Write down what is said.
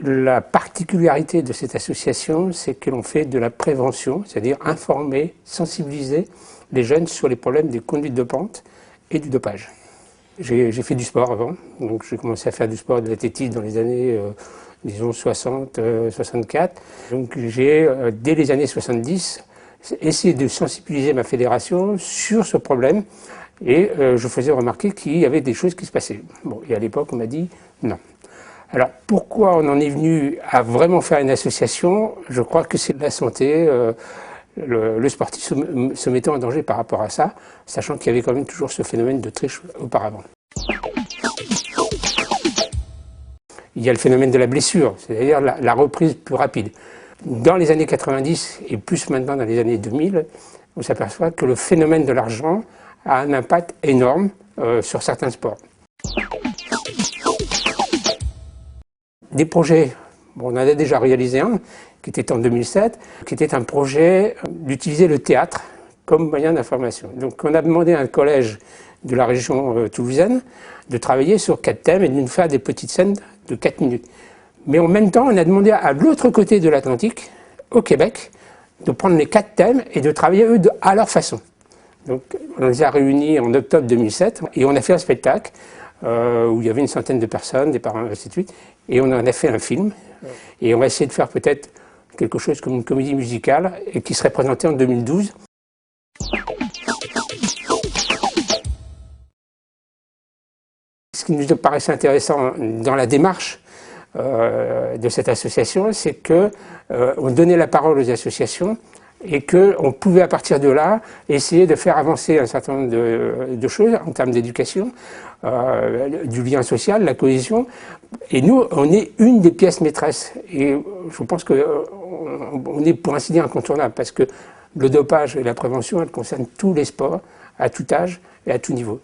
La particularité de cette association, c'est que l'on fait de la prévention, c'est-à-dire informer, sensibiliser les jeunes sur les problèmes des conduites dopantes et du dopage. J'ai fait du sport avant, donc j'ai commencé à faire du sport et de l'athlétisme dans les années, disons, 60, 64. Donc j'ai, dès les années 70, essayé de sensibiliser ma fédération sur ce problème et je faisais remarquer qu'il y avait des choses qui se passaient. Bon, et à l'époque, on m'a dit non. Alors, pourquoi on en est venu à vraiment faire une association? Je crois que c'est de la santé. Le sportif se mettait en danger par rapport à ça, sachant qu'il y avait quand même toujours ce phénomène de triche auparavant. Il y a le phénomène de la blessure, c'est-à-dire la reprise plus rapide. Dans les années 90 et plus maintenant dans les années 2000, on s'aperçoit que le phénomène de l'argent a un impact énorme sur certains sports. Des projets, bon, on en a déjà réalisé un, qui était en 2007, qui était un projet d'utiliser le théâtre comme moyen d'information. Donc on a demandé à un collège de la région toulousaine de travailler sur 4 thèmes et de nous faire des petites scènes de 4 minutes. Mais en même temps, on a demandé à l'autre côté de l'Atlantique, au Québec, de prendre les 4 thèmes et de travailler eux à leur façon. Donc on les a réunis en octobre 2007 et on a fait un spectacle où il y avait une centaine de personnes, des parents, ainsi de suite, et on en a fait un film. Et on va essayer de faire peut-être quelque chose comme une comédie musicale et qui serait présentée en 2012. Ce qui nous paraissait intéressant dans la démarche de cette association, c'est qu'on donnait la parole aux associations et qu'on pouvait à partir de là essayer de faire avancer un certain nombre de choses en termes d'éducation, du lien social, la cohésion. Et nous, on est une des pièces maîtresses. Et je pense qu'on est pour ainsi dire incontournable parce que le dopage et la prévention, elles concernent tous les sports, à tout âge et à tout niveau.